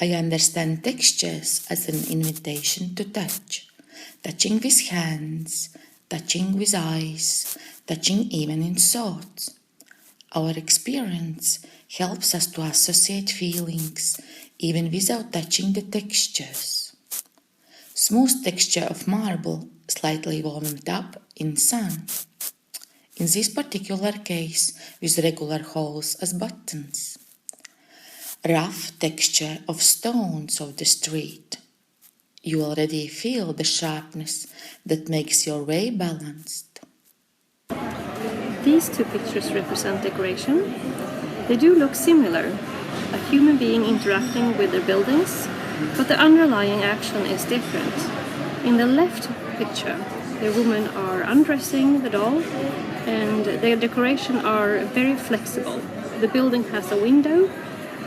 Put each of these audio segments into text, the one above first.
I understand textures as an invitation to touch. Touching with hands, touching with eyes, touching even in thoughts. Our experience helps us to associate feelings even without touching the textures. Smooth texture of marble slightly warmed up in sun. In this particular case, with regular holes as buttons. Rough texture of stones of the street. You already feel the sharpness that makes your way balanced. These two pictures represent decoration. They do look similar, a human being interacting with their buildings, but the underlying action is different. In the left picture, the women are undressing the doll, and their decoration are very flexible. The building has a window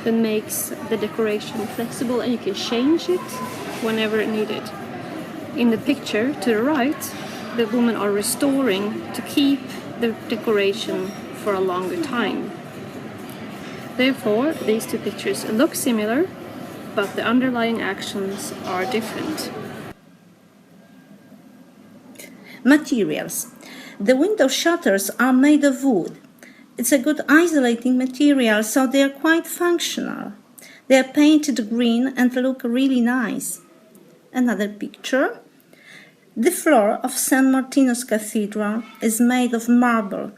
that makes the decoration flexible, and you can change it whenever needed. In the picture to the right, the women are restoring to keep the decoration for a longer time. Therefore, these two pictures look similar, but the underlying actions are different. Materials. The window shutters are made of wood. It's a good isolating material, so they are quite functional. They are painted green and look really nice. Another picture. The floor of St. Martin's Cathedral is made of marble.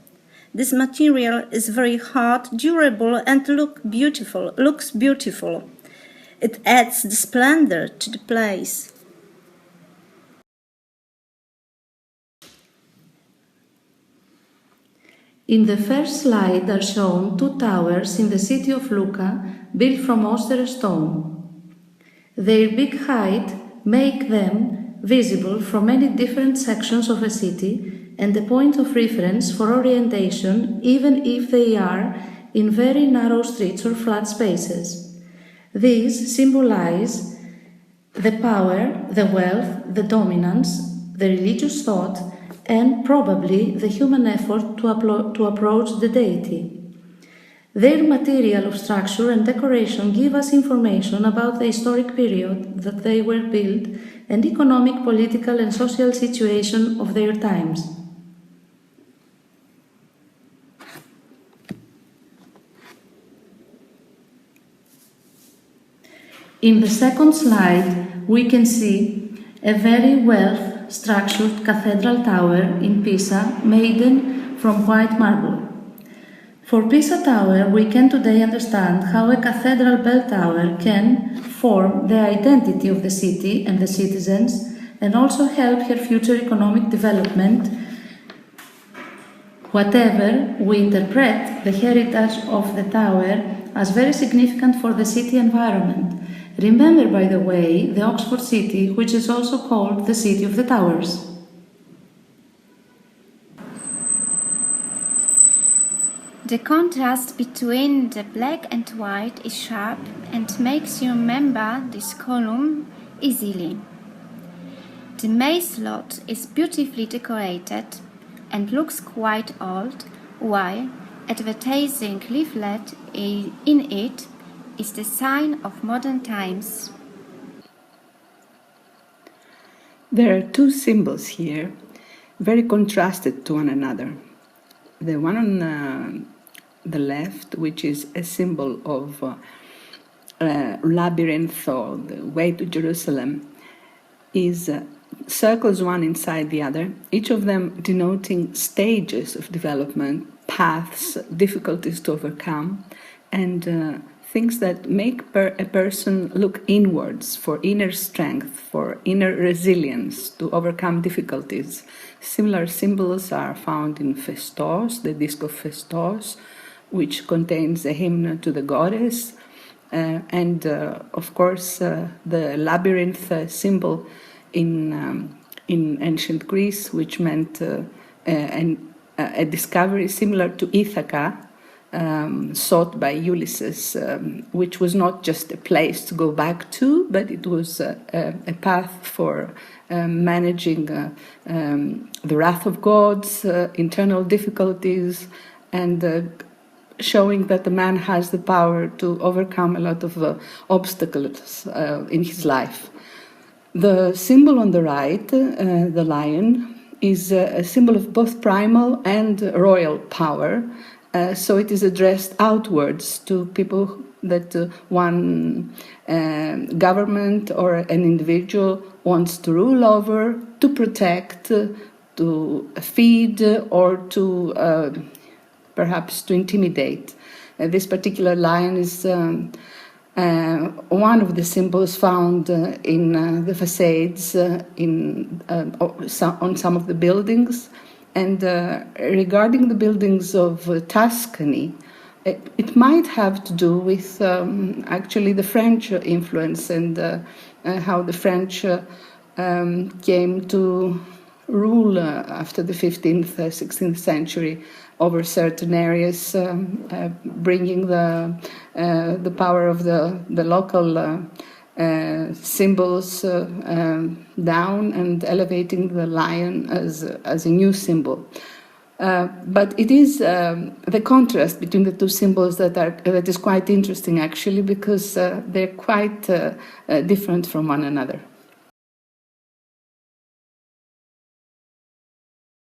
This material is very hard, durable, and looks beautiful. It adds the splendor to the place. In the first slide are shown two towers in the city of Lucca, built from Auster stone. Their big height make them visible from many different sections of a city and a point of reference for orientation, even if they are in very narrow streets or flat spaces. These symbolize the power, the wealth, the dominance, the religious thought, and probably the human effort to approach the deity. Their material of structure and decoration give us information about the historic period that they were built and economic, political, and social situation of their times. In the second slide, we can see a very well-structured cathedral tower in Pisa, made from white marble. For Pisa Tower, we can today understand how a cathedral bell tower can form the identity of the city and the citizens, and also help her future economic development, whatever we interpret the heritage of the tower as very significant for the city environment. Remember, by the way, the Oxford City, which is also called the City of the Towers. The contrast between the black and white is sharp and makes you remember this column easily. The maze lot is beautifully decorated and looks quite old, while advertising leaflet in it is the sign of modern times. There are two symbols here, very contrasted to one another. The one on the left, which is a symbol of labyrinth or the way to Jerusalem, is circles one inside the other, each of them denoting stages of development, paths, difficulties to overcome, and things that make a person look inwards for inner strength, for inner resilience to overcome difficulties. Similar symbols are found in Festos, the disc of Festos, which contains a hymn to the goddess, and of course the labyrinth symbol in ancient Greece, which meant a discovery similar to Ithaca, sought by Ulysses, which was not just a place to go back to, but it was a path for managing the wrath of gods, internal difficulties, and showing that the man has the power to overcome a lot of obstacles in his life. The symbol on the right, the lion, is a symbol of both primal and royal power. So it is addressed outwards to people that one government or an individual wants to rule over, to protect, to feed, or to perhaps to intimidate. This particular lion is one of the symbols found in the facades on some of the buildings. And regarding the buildings of Tuscany, it might have to do with actually the French influence and how the French came to rule after the 15th, 16th century over certain areas, bringing the power of the local symbols down and elevating the lion as a new symbol. But it is the contrast between the two symbols that is quite interesting, actually, because they're quite different from one another.